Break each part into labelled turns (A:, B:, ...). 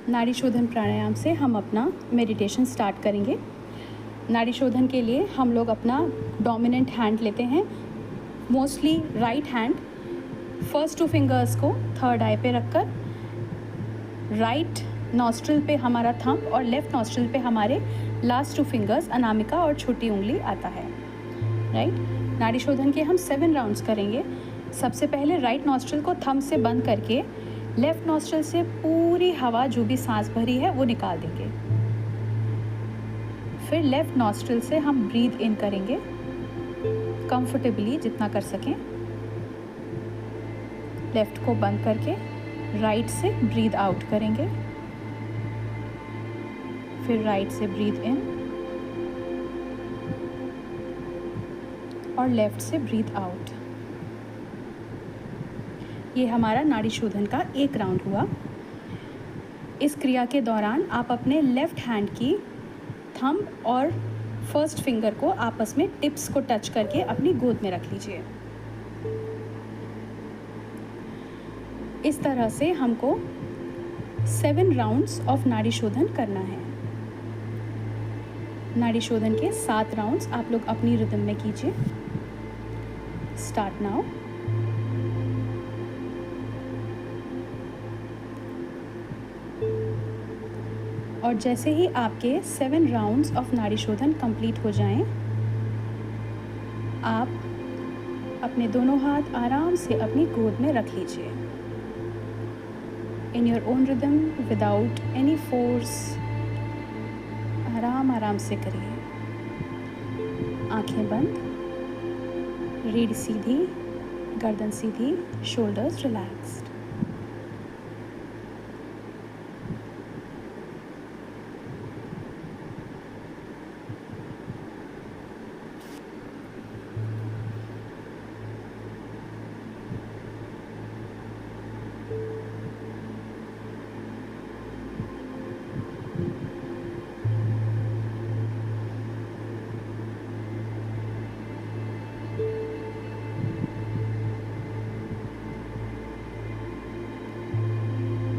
A: नाड़ी शोधन प्राणायाम से हम अपना मेडिटेशन स्टार्ट करेंगे। नाड़ी शोधन के लिए हम लोग अपना डोमिनेंट हैंड लेते हैं, mostly right hand. First 2 fingers को थर्ड आई पे रखकर राइट नॉस्ट्रिल पे हमारा थंब और लेफ़्ट नॉस्ट्रिल पे हमारे लास्ट 2 फिंगर्स अनामिका और छोटी उंगली आता है, राइट। नाड़ी शोधन के हम 7 राउंड्स करेंगे। सबसे पहले राइट नॉस्ट्रिल को थंब से बंद करके लेफ़्ट नॉस्ट्रिल से पूरी हवा जो भी सांस भरी है वो निकाल देंगे। फिर लेफ़्ट नॉस्ट्रिल से हम ब्रीथ इन करेंगे कंफर्टेबली जितना कर सकें। लेफ़्ट को बंद करके राइट से ब्रीथ आउट करेंगे। फिर राइट से ब्रीथ इन और लेफ़्ट से ब्रीथ आउट। ये हमारा नाड़ी शोधन का एक राउंड हुआ। इस क्रिया के दौरान आप अपने लेफ़्ट हैंड की थंब और फर्स्ट फिंगर को आपस में टिप्स को टच करके अपनी गोद में रख लीजिए। इस तरह से हमको 7 राउंड्स ऑफ नाड़ी शोधन करना है। नाड़ी शोधन के 7 राउंड्स आप लोग अपनी रिदम में कीजिए। Start now. और जैसे ही आपके 7 राउंड्स ऑफ नाड़ी शोधन कंप्लीट हो जाएं, आप अपने दोनों हाथ आराम से अपनी गोद में रख लीजिए। In your own rhythm, without any force, आराम आराम से करिए। आंखें बंद, रीढ़ सीधी, गर्दन सीधी, शोल्डर्स रिलैक्स्ड।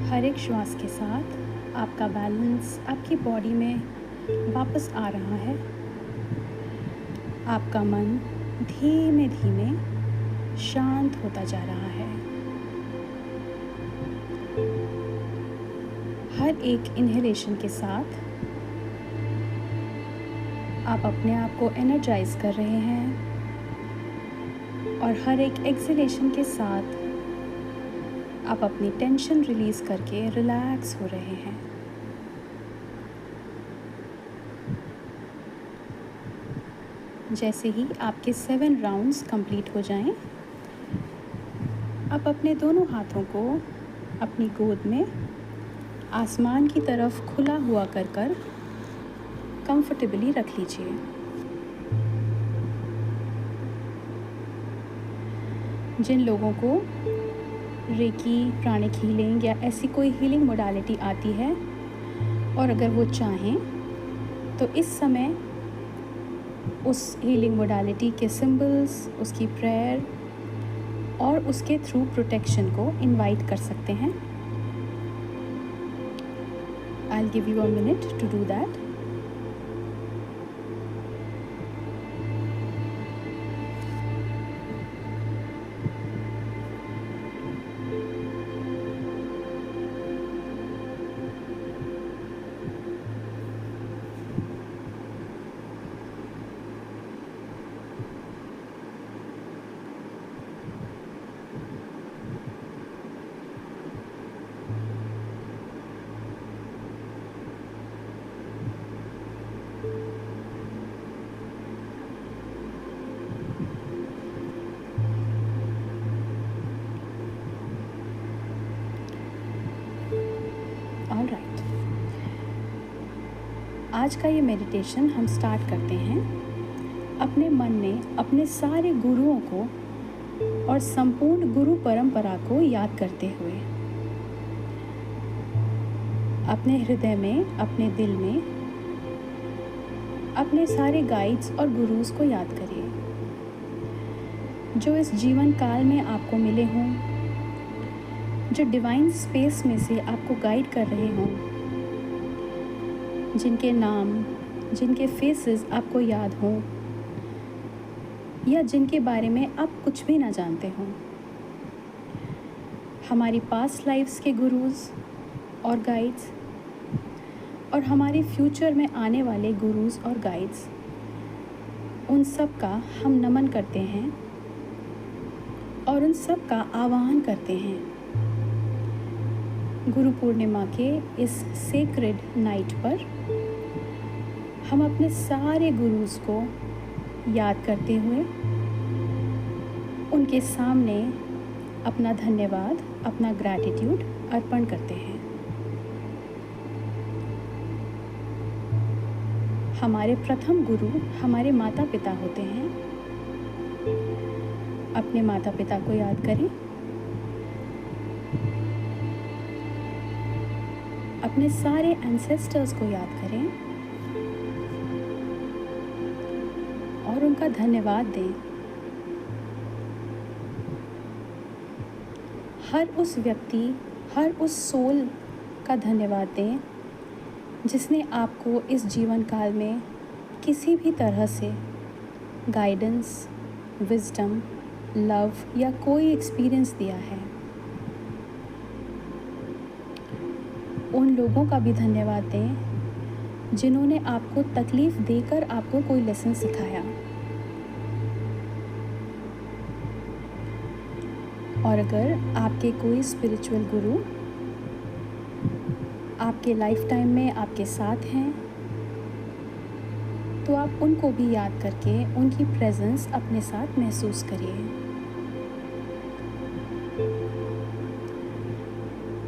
A: हर एक श्वास के साथ आपका बैलेंस आपकी बॉडी में वापस आ रहा है। आपका मन धीमे धीमे शांत होता जा रहा है। हर एक इन्हेलेशन के साथ आप अपने आप को एनर्जाइज कर रहे हैं और हर एक एक्सहेलेशन के साथ आप अपनी टेंशन रिलीज करके रिलैक्स हो रहे हैं। जैसे ही आपके 7 राउंड्स कंप्लीट हो जाएं, आप अपने दोनों हाथों को अपनी गोद में आसमान की तरफ खुला हुआ कर कंफर्टेबली रख लीजिए। जिन लोगों को रेकी, प्राणिक हीलिंग या ऐसी कोई हीलिंग मोडालिटी आती है और अगर वो चाहें तो इस समय उस हीलिंग मोडालिटी के सिंबल्स, उसकी प्रेयर और उसके थ्रू प्रोटेक्शन को इनवाइट कर सकते हैं। I will give you a minute to do that. Alright, आज का ये मेडिटेशन हम स्टार्ट करते हैं अपने मन में अपने सारे गुरुओं को और संपूर्ण गुरु परंपरा को याद करते हुए। अपने हृदय में, अपने दिल में अपने सारे गाइड्स और गुरुज को याद करिए जो इस जीवन काल में आपको मिले हों, जो डिवाइन स्पेस में से आपको गाइड कर रहे हों, जिनके नाम, जिनके फेसेस आपको याद हों, या जिनके बारे में आप कुछ भी ना जानते हों। हमारी पास्ट लाइफ्स के गुरुज़ और गाइड्स और हमारे फ्यूचर में आने वाले गुरुज़ और गाइड्स, उन सब का हम नमन करते हैं और उन सब का आवाहन करते हैं। गुरु पूर्णिमा के इस सेक्रेड नाइट पर हम अपने सारे गुरुज़ को याद करते हुए उनके सामने अपना धन्यवाद, अपना ग्रैटिट्यूड अर्पण करते हैं। हमारे प्रथम गुरु हमारे माता पिता होते हैं। अपने माता पिता को याद करें, अपने सारे एंसेस्टर्स को याद करें और उनका धन्यवाद दें। हर उस व्यक्ति, हर उस सोल का धन्यवाद दें जिसने आपको इस जीवन काल में किसी भी तरह से गाइडेंस, विजडम, लव या कोई एक्सपीरियंस दिया है। उन लोगों का भी धन्यवाद दें जिन्होंने आपको तकलीफ़ देकर आपको कोई लेसन सिखाया। और अगर आपके कोई स्पिरिचुअल गुरु आपके लाइफ टाइम में आपके साथ हैं, तो आप उनको भी याद करके उनकी प्रेजेंस अपने साथ महसूस करिए।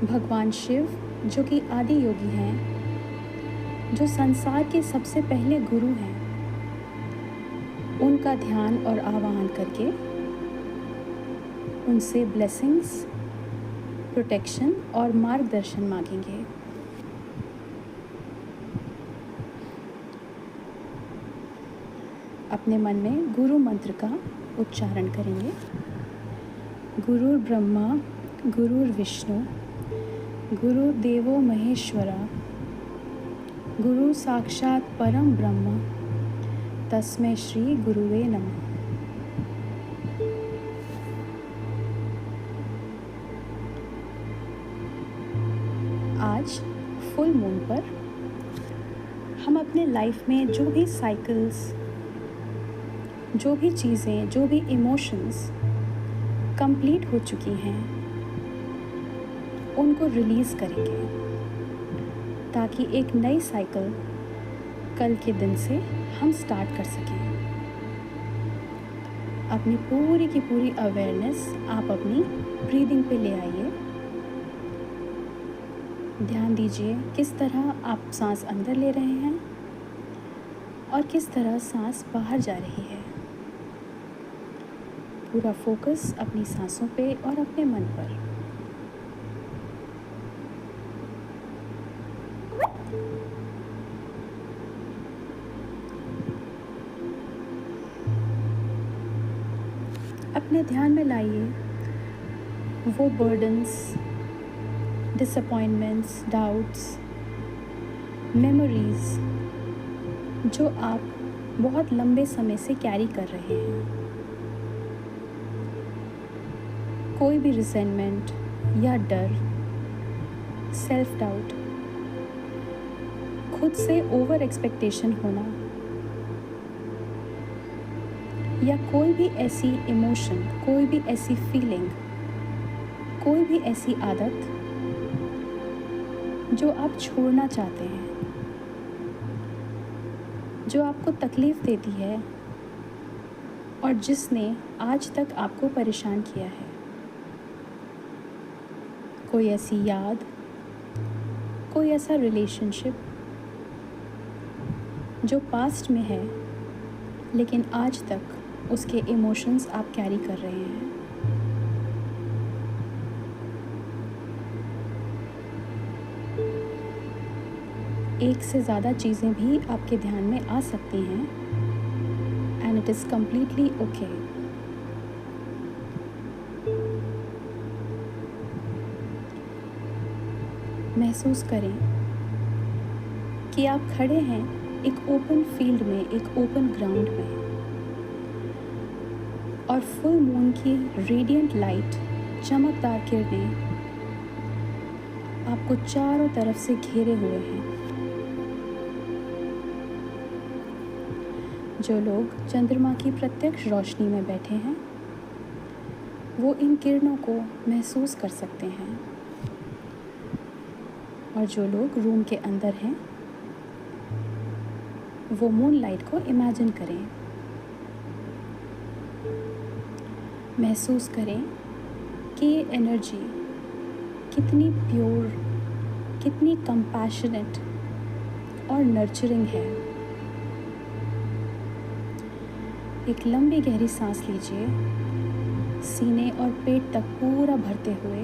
A: भगवान शिव, जो कि आदि योगी हैं, जो संसार के सबसे पहले गुरु हैं, उनका ध्यान और आवाहन करके उनसे ब्लेसिंग्स, प्रोटेक्शन और मार्गदर्शन मांगेंगे। अपने मन में गुरु मंत्र का उच्चारण करेंगे। गुरुर् ब्रह्मा गुरुर्विष्णु गुरुर्देवो महेश्वरा गुरु साक्षात् परम ब्रह्म तस्मै श्री गुरुवे नमः। आज फुल मून पर हम अपने लाइफ में जो भी साइकिल्स, जो भी चीज़ें, जो भी इमोशंस कंप्लीट हो चुकी हैं, उनको रिलीज़ करेंगे ताकि एक नई साइकिल कल के दिन से हम स्टार्ट कर सकें। अपनी पूरी की पूरी अवेयरनेस आप अपनी ब्रीदिंग पे ले आइए। ध्यान दीजिए किस तरह आप सांस अंदर ले रहे हैं और किस तरह सांस बाहर जा रही है। पूरा फोकस अपनी सांसों पे और अपने मन पर। अपने ध्यान में लाइए वो बर्डन्स, डिसअपॉइंटमेंट्स, डाउट्स, मेमोरीज जो आप बहुत लंबे समय से कैरी कर रहे हैं। कोई भी रिसेंटमेंट या डर, सेल्फ डाउट, खुद से ओवर एक्सपेक्टेशन होना या कोई भी ऐसी इमोशन, कोई भी ऐसी फीलिंग, कोई भी ऐसी आदत जो आप छोड़ना चाहते हैं, जो आपको तकलीफ़ देती है और जिसने आज तक आपको परेशान किया है। कोई ऐसी याद, कोई ऐसा रिलेशनशिप जो पास्ट में है लेकिन आज तक उसके इमोशंस आप कैरी कर रहे हैं। एक से ज़्यादा चीज़ें भी आपके ध्यान में आ सकती हैं and it is completely okay. महसूस करें कि आप खड़े हैं एक ओपन फील्ड में, एक ओपन ग्राउंड में, और फुल मून की रेडिएंट लाइट, चमकदार किरणें आपको चारों तरफ से घेरे हुए हैं। जो लोग चंद्रमा की प्रत्यक्ष रोशनी में बैठे हैं वो इन किरणों को महसूस कर सकते हैं, और जो लोग रूम के अंदर हैं वो मून लाइट को इमेजिन करें। महसूस करें कि ये एनर्जी कितनी प्योर, कितनी कंपैशनेट और नर्चरिंग है। एक लंबी गहरी सांस लीजिए, सीने और पेट तक पूरा भरते हुए,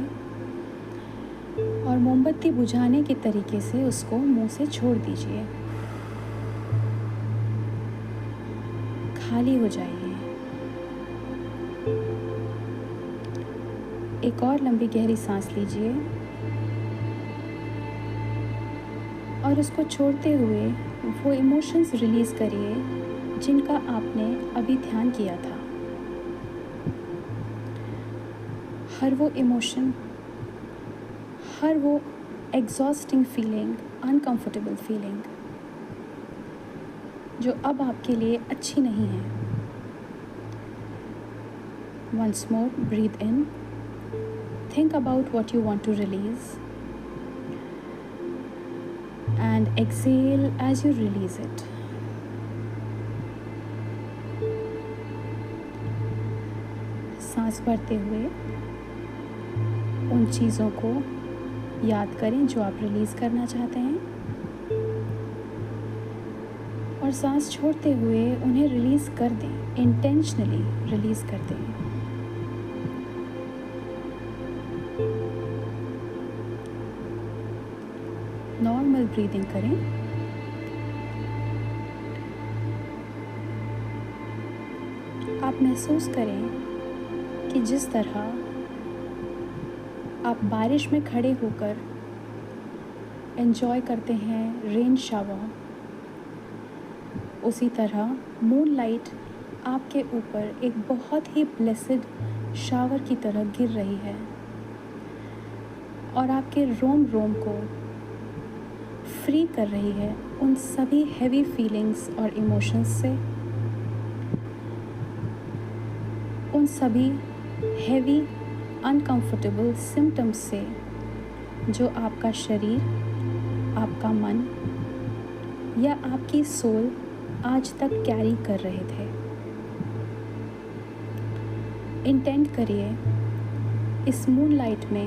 A: और मोमबत्ती बुझाने के तरीके से उसको मुंह से छोड़ दीजिए। खाली हो जाइए। एक और लंबी गहरी सांस लीजिए और उसको छोड़ते हुए वो इमोशंस रिलीज़ करिए जिनका आपने अभी ध्यान किया था। हर वो इमोशन, हर वो एग्जॉस्टिंग फीलिंग, अनकंफर्टेबल फीलिंग जो अब आपके लिए अच्छी नहीं है। Once more, breathe in. Think about what you want to release. And exhale as you release it. सांस भरते हुए उन चीज़ों को याद करें जो आप रिलीज़ करना चाहते हैं, और सांस छोड़ते हुए उन्हें रिलीज़ कर दें, इंटेंशनली रिलीज़ कर दें। नॉर्मल ब्रीदिंग करें। आप महसूस करें कि जिस तरह आप बारिश में खड़े होकर एंजॉय करते हैं रेन शावर, उसी तरह मून लाइट आपके ऊपर एक बहुत ही ब्लेस्ड शावर की तरह गिर रही है और आपके रोम रोम को फ्री कर रही है उन सभी हैवी फीलिंग्स और इमोशंस से, उन सभी हैवी अनकंफर्टेबल सिम्टम्स से जो आपका शरीर, आपका मन या आपकी सोल आज तक कैरी कर रहे थे। इंटेंट करिए, इस मून लाइट में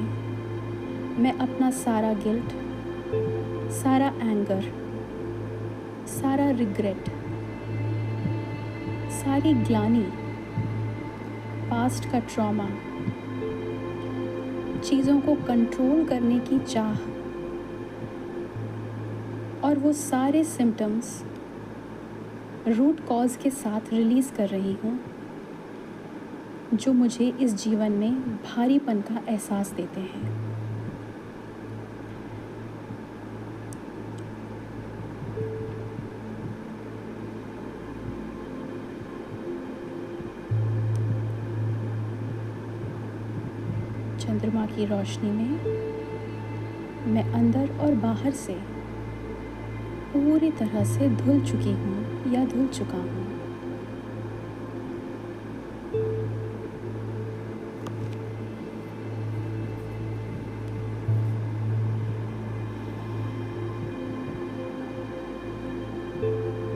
A: मैं अपना सारा गिल्ट, सारा एंगर, सारा रिग्रेट, सारी ग्लानि, पास्ट का ट्रॉमा, चीज़ों को कंट्रोल करने की चाह और वो सारे सिम्टम्स रूट कॉज के साथ रिलीज़ कर रही हूँ जो मुझे इस जीवन में भारीपन का एहसास देते हैं। चंद्रमा की रोशनी में मैं अंदर और बाहर से पूरी तरह से धुल चुकी हूँ या धुल चुका हूँ।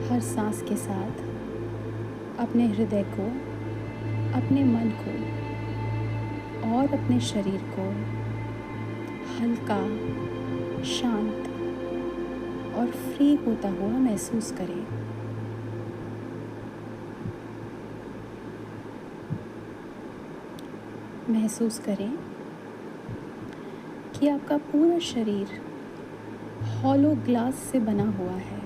A: हर सांस के साथ अपने हृदय को, अपने मन को और अपने शरीर को हल्का, शांत और फ्री होता हुआ महसूस करें। महसूस करें कि आपका पूरा शरीर हॉलो ग्लास से बना हुआ है।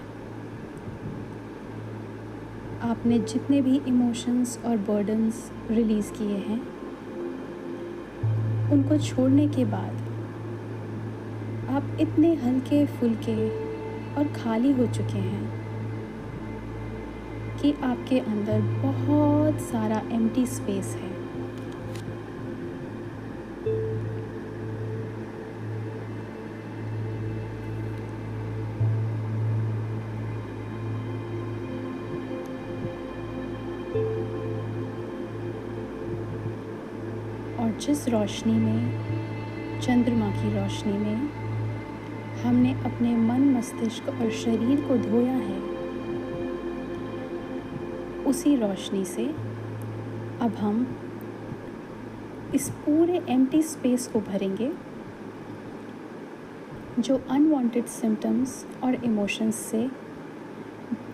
A: आपने जितने भी इमोशंस और बर्डन्स रिलीज़ किए हैं उनको छोड़ने के बाद आप इतने हल्के फुल्के और खाली हो चुके हैं कि आपके अंदर बहुत सारा एम्प्टी स्पेस है। और जिस रोशनी में, चंद्रमा की रोशनी में, हमने अपने मन, मस्तिष्क और शरीर को धोया है, उसी रोशनी से अब हम इस पूरे एम्प्टी स्पेस को भरेंगे जो अनवांटेड सिम्टम्स और इमोशंस से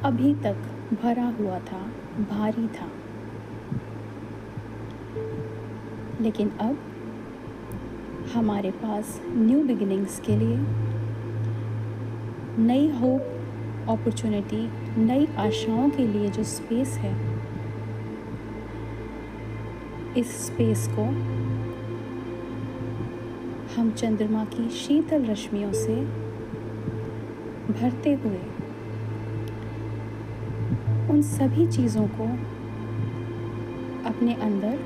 A: अभी तक भरा हुआ था, भारी था। लेकिन अब हमारे पास न्यू बिगिनिंग्स के लिए नई होप, अपॉर्चुनिटी, नई आशाओं के लिए जो स्पेस है, इस स्पेस को हम चंद्रमा की शीतल रश्मियों से भरते हुए उन सभी चीज़ों को अपने अंदर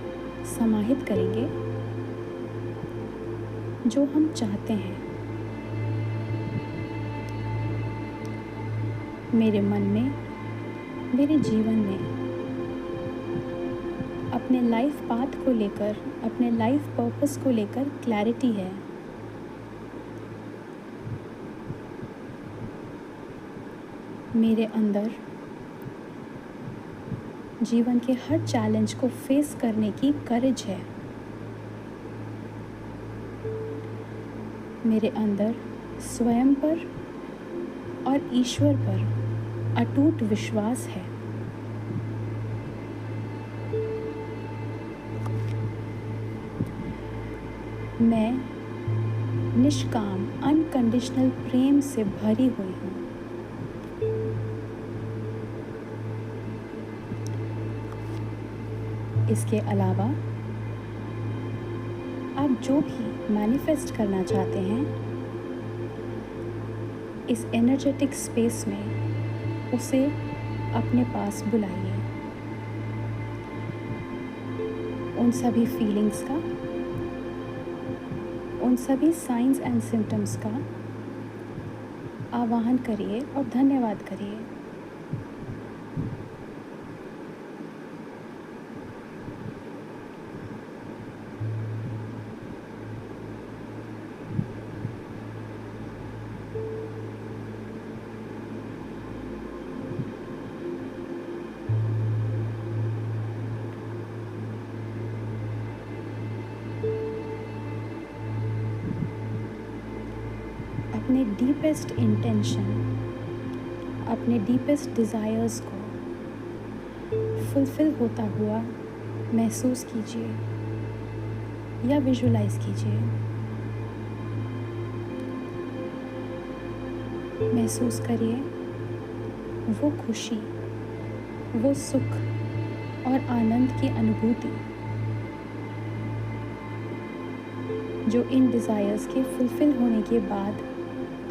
A: समाहित करेंगे जो हम चाहते हैं। मेरे मन में, मेरे जीवन में, अपने लाइफ पाथ को लेकर, अपने लाइफ पर्पस को लेकर क्लैरिटी है। मेरे अंदर जीवन के हर चैलेंज को फेस करने की करेज है। मेरे अंदर स्वयं पर और ईश्वर पर अटूट विश्वास है। मैं निष्काम, अनकंडीशनल प्रेम से भरी हुई हूँ। इसके अलावा आप जो भी मैनिफेस्ट करना चाहते हैं, इस एनर्जेटिक स्पेस में उसे अपने पास बुलाइए। उन सभी फीलिंग्स का, उन सभी साइंस एंड सिम्टम्स का आवाहन करिए और धन्यवाद करिए। अपने डीपेस्ट इंटेंशन, अपने डीपेस्ट डिज़ायर्स को फुलफ़िल होता हुआ महसूस कीजिए या विजुलाइज कीजिए। महसूस करिए वो खुशी, वो सुख और आनंद की अनुभूति जो इन डिज़ायर्स के फुलफ़िल होने के बाद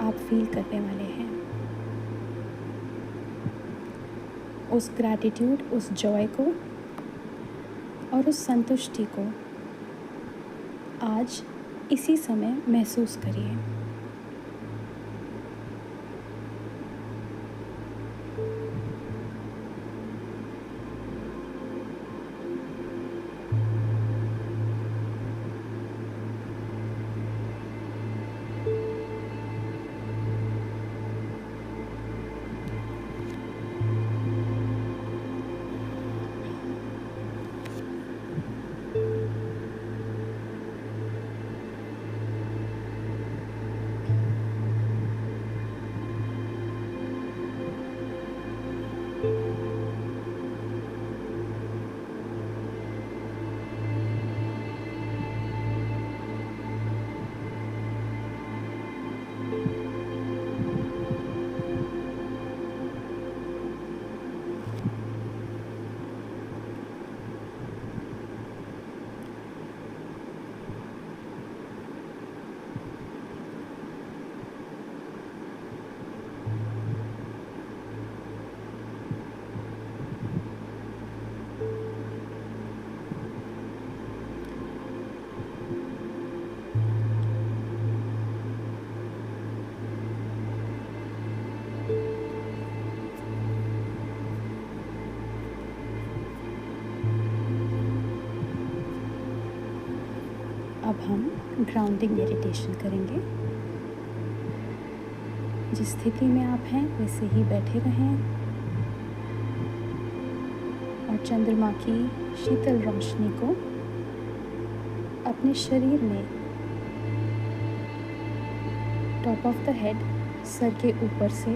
A: आप फील करने वाले हैं। उस ग्रैटिट्यूड, उस जॉय को और उस संतुष्टि को आज इसी समय महसूस करिए। अब हम ग्राउंडिंग मेडिटेशन करेंगे। जिस स्थिति में आप हैं वैसे ही बैठे रहें और चंद्रमा की शीतल रोशनी को अपने शरीर में top of the head, sir के ऊपर से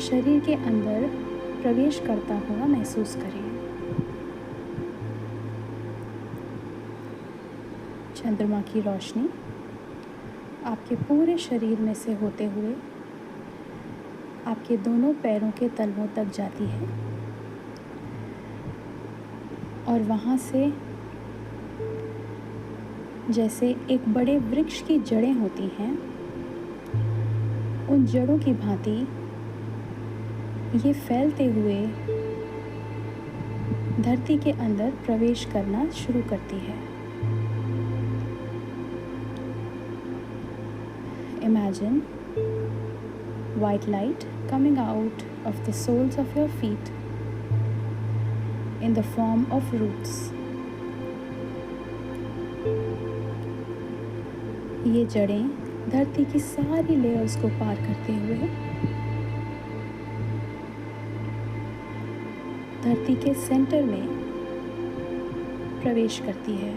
A: शरीर के अंदर प्रवेश करता हुआ महसूस करें। चंद्रमा की रोशनी आपके पूरे शरीर में से होते हुए आपके दोनों पैरों के तलवों तक जाती है और वहाँ से जैसे एक बड़े वृक्ष की जड़ें होती हैं, उन जड़ों की भांति ये फैलते हुए धरती के अंदर प्रवेश करना शुरू करती है। Imagine white light coming out of the soles of your feet in the form of roots. ये जड़ें धरती की सारी लेयर्स को पार करते हुए धरती के सेंटर में प्रवेश करती है।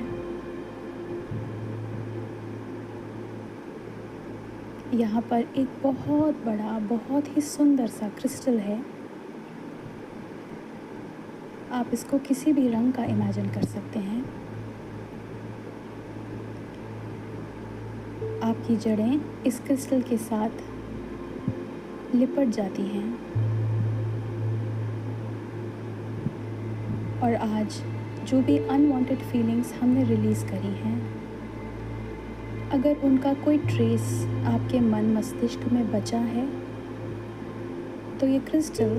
A: यहाँ पर एक बहुत बड़ा, बहुत ही सुंदर सा क्रिस्टल है। आप इसको किसी भी रंग का इमेजिन कर सकते हैं। आपकी जड़ें इस क्रिस्टल के साथ लिपट जाती हैं और आज जो भी अनवांटेड फीलिंग्स हमने रिलीज़ करी हैं, अगर उनका कोई ट्रेस आपके मन मस्तिष्क में बचा है तो ये क्रिस्टल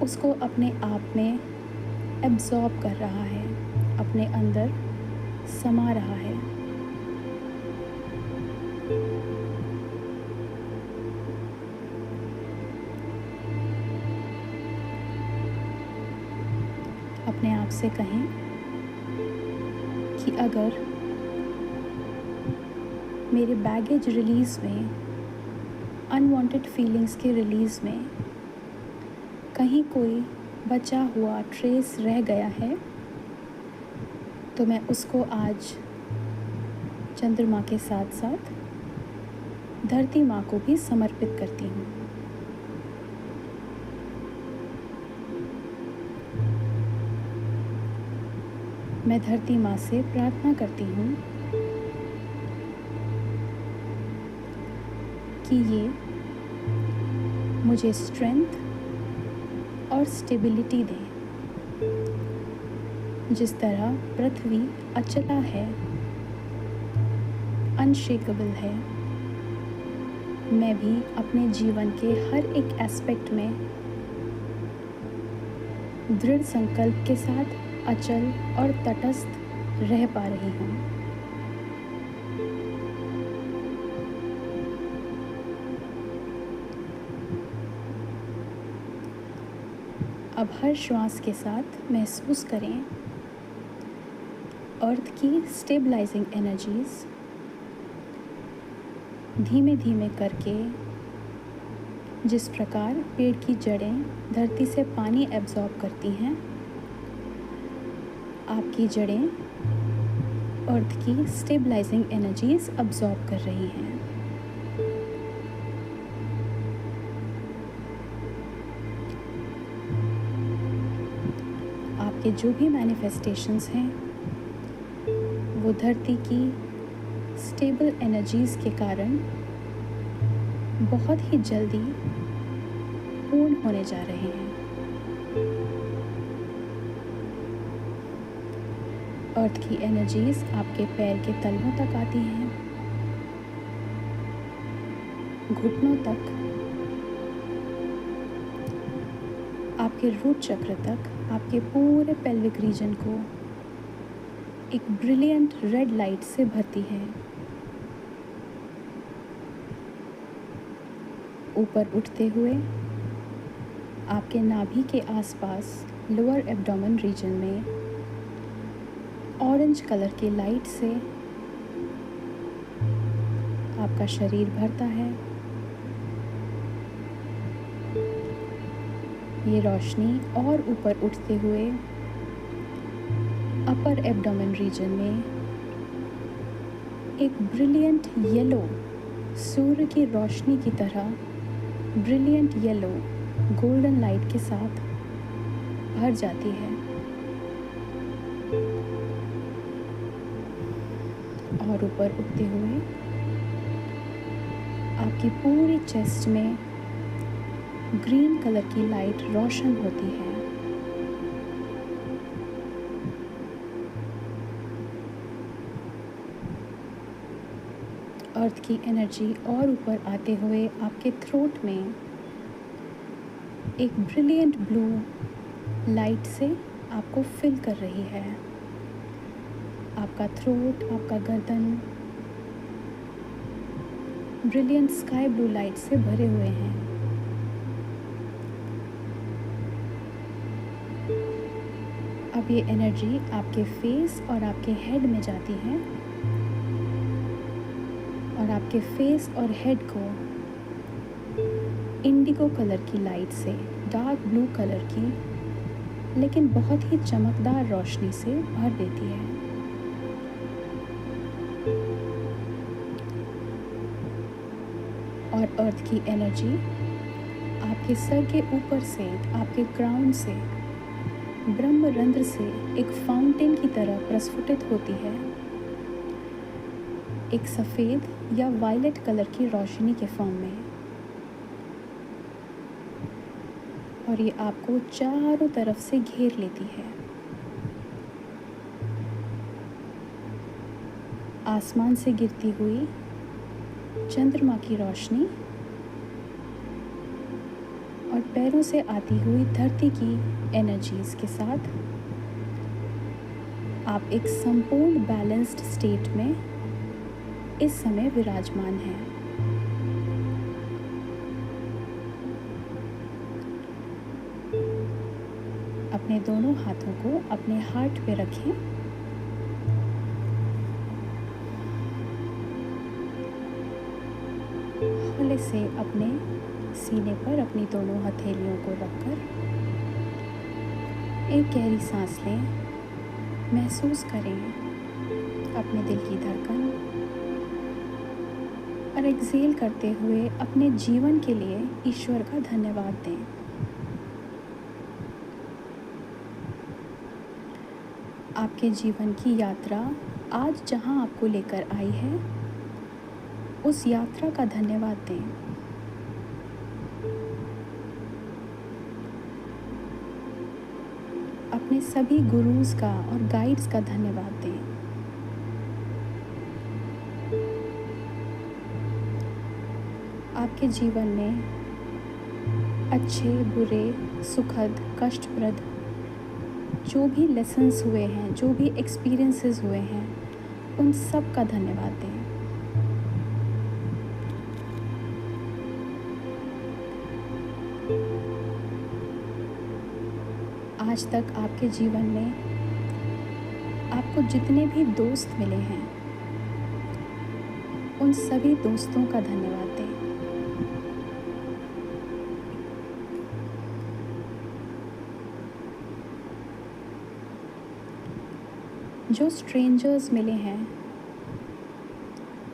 A: उसको अपने आप में एब्जॉर्ब कर रहा है, अपने अंदर समा रहा है। अपने आप से कहें कि अगर मेरे बैगेज रिलीज़ में, अनवांटेड फीलिंग्स के रिलीज़ में कहीं कोई बचा हुआ ट्रेस रह गया है तो मैं उसको आज चंद्रमा के साथ साथ धरती माँ को भी समर्पित करती हूँ। मैं धरती माँ से प्रार्थना करती हूँ कि ये मुझे स्ट्रेंथ और स्टेबिलिटी दें। जिस तरह पृथ्वी अचला है, अनशेकेबल है, मैं भी अपने जीवन के हर एक एस्पेक्ट में दृढ़ संकल्प के साथ अचल और तटस्थ रह पा रही हूँ। अब हर श्वास के साथ महसूस करें अर्थ की स्टेबलाइजिंग एनर्जीज धीमे धीमे करके, जिस प्रकार पेड़ की जड़ें धरती से पानी एब्जॉर्ब करती हैं, आपकी जड़ें अर्थ की स्टेबलाइजिंग एनर्जीज अब्जॉर्ब कर रही हैं। आपके जो भी मैनिफेस्टेशंस हैं वो धरती की स्टेबल एनर्जीज़ के कारण बहुत ही जल्दी पूर्ण होने जा रहे हैं। अर्थ की एनर्जीज़ आपके पैर के तलवों तक आती हैं, घुटनों तक, आपके रूट चक्र तक, आपके पूरे पेल्विक रीजन को एक ब्रिलियंट रेड लाइट से भरती है। ऊपर उठते हुए आपके नाभि के आसपास लोअर एब्डोमेन रीजन में ऑरेंज कलर की लाइट से आपका शरीर भरता है। ये रोशनी और ऊपर उठते हुए अपर एब्डोमेन रीजन में एक ब्रिलियंट येलो, सूर्य की रोशनी की तरह ब्रिलियंट येलो गोल्डन लाइट के साथ भर जाती है और ऊपर उठते हुए आपकी पूरी चेस्ट में ग्रीन कलर की लाइट रोशन होती है। अर्थ की एनर्जी और ऊपर आते हुए आपके थ्रोट में एक ब्रिलियंट ब्लू लाइट से आपको फिल कर रही है। आपका थ्रोट, आपका गर्दन ब्रिलियंट स्काई ब्लू लाइट से भरे हुए हैं। अब ये एनर्जी आपके फेस और आपके हेड में जाती है और आपके फेस और हेड को इंडिगो कलर की लाइट से, डार्क ब्लू कलर की लेकिन बहुत ही चमकदार रोशनी से भर देती है। और अर्थ की एनर्जी आपके सर के ऊपर से, आपके क्राउन से, ब्रह्मरंध्र से एक फाउंटेन की तरह प्रस्फुटित होती है, एक सफ़ेद या वायलेट कलर की रोशनी के फॉर्म में। और ये आपको चारों तरफ से घेर लेती है। आसमान से गिरती हुई चंद्रमा की रोशनी और पैरों से आती हुई धरती की एनर्जीज के साथ आप एक संपूर्ण बैलेंस्ड स्टेट में इस समय विराजमान हैं। अपने दोनों हाथों को अपने हार्ट पे रखें। हौले से अपने सीने पर अपनी दोनों हथेलियों को रखकर एक गहरी सांस लें। महसूस करें अपने दिल की धड़कन और एक्सहेल करते हुए अपने जीवन के लिए ईश्वर का धन्यवाद दें। आपके जीवन की यात्रा आज जहां आपको लेकर आई है, उस यात्रा का धन्यवाद दें। अपने सभी गुरुज का और गाइड्स का धन्यवाद दें। आपके जीवन में अच्छे, बुरे, सुखद, कष्टप्रद जो भी लेसन्स हुए हैं, जो भी एक्सपीरियंसेस हुए हैं, उन सब का धन्यवाद दें। आज तक आपके जीवन में आपको जितने भी दोस्त मिले हैं, उन सभी दोस्तों का धन्यवाद दें। जो स्ट्रेंजर्स मिले हैं,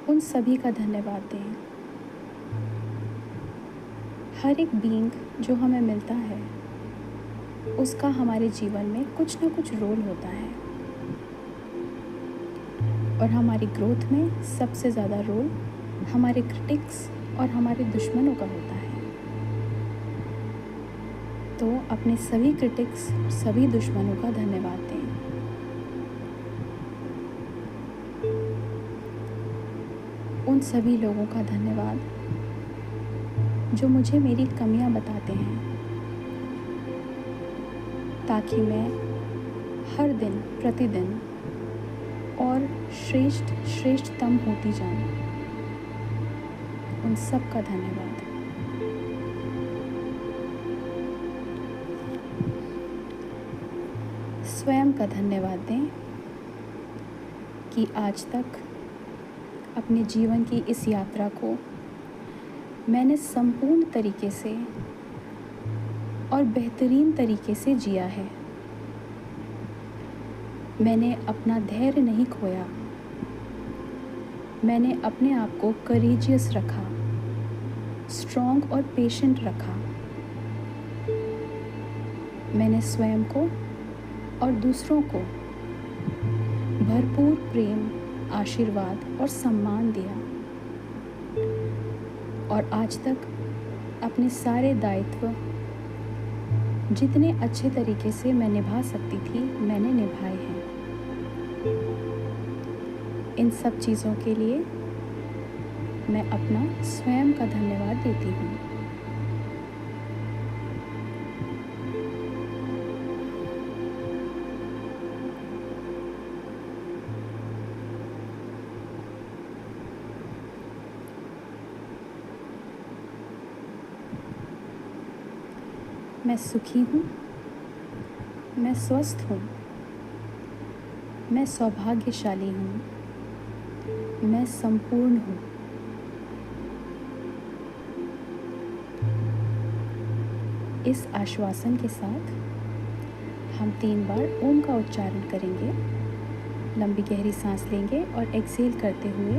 A: उन सभी का धन्यवाद दें। हर एक बीइंग जो हमें मिलता है, उसका हमारे जीवन में कुछ ना कुछ रोल होता है और हमारी ग्रोथ में सबसे ज़्यादा रोल हमारे क्रिटिक्स और हमारे दुश्मनों का होता है। तो अपने सभी क्रिटिक्स, सभी दुश्मनों का धन्यवाद दें। उन सभी लोगों का धन्यवाद जो मुझे मेरी कमियां बताते हैं, ताकि मैं हर दिन प्रतिदिन और श्रेष्ठतम होती जाऊं। उन सब का धन्यवाद। स्वयं का धन्यवाद दें। कि आज तक अपने जीवन की इस यात्रा को मैंने संपूर्ण तरीके से और बेहतरीन तरीके से जिया है। मैंने अपना धैर्य नहीं खोया, मैंने अपने आप को करेजियस रखा, स्ट्रॉन्ग और पेशेंट रखा। मैंने स्वयं को और दूसरों को भरपूर प्रेम, आशीर्वाद और सम्मान दिया और आज तक अपने सारे दायित्व जितने अच्छे तरीके से मैं निभा सकती थी मैंने निभाए हैं। इन सब चीज़ों के लिए मैं अपना स्वयं का धन्यवाद देती हूँ। मैं सुखी हूँ, मैं स्वस्थ हूँ, मैं सौभाग्यशाली हूँ, मैं संपूर्ण हूँ। इस आश्वासन के साथ हम 3 बार ओम का उच्चारण करेंगे। लंबी गहरी सांस लेंगे और एक्सेल करते हुए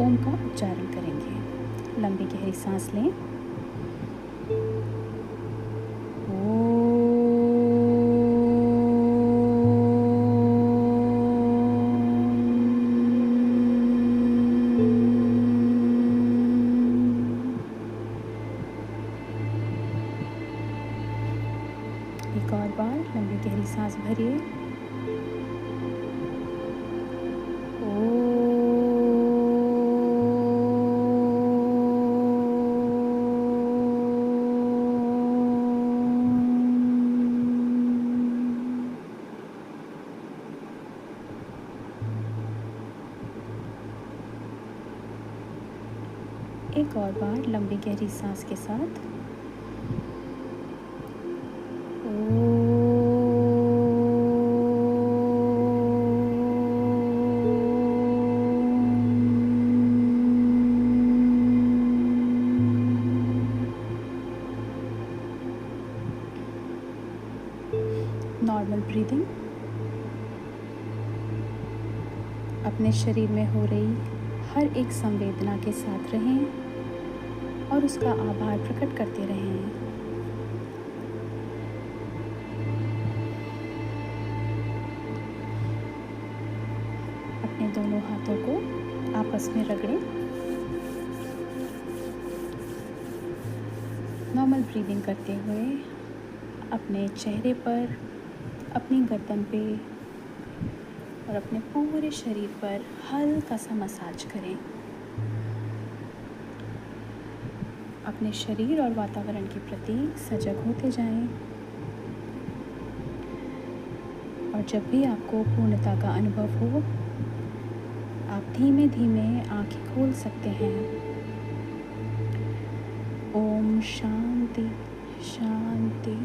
A: ओम का उच्चारण करेंगे। लंबी गहरी सांस लें। एक और बार लंबी गहरी सांस भरिए। एक और बार लंबी गहरी सांस के साथ नॉर्मल ब्रीदिंग। अपने शरीर में हो रही हर एक संवेदना के साथ रहें और उसका आभार प्रकट करते रहें। अपने दोनों हाथों को आपस में रगड़ें। नॉर्मल ब्रीदिंग करते हुए अपने चेहरे पर, अपनी गर्दन पे और अपने पूरे शरीर पर हल्का सा मसाज करें। अपने शरीर और वातावरण के प्रति सजग होते जाएं और जब भी आपको पूर्णता का अनुभव हो, आप धीमे धीमे आंखें खोल सकते हैं। ओम शांति शांति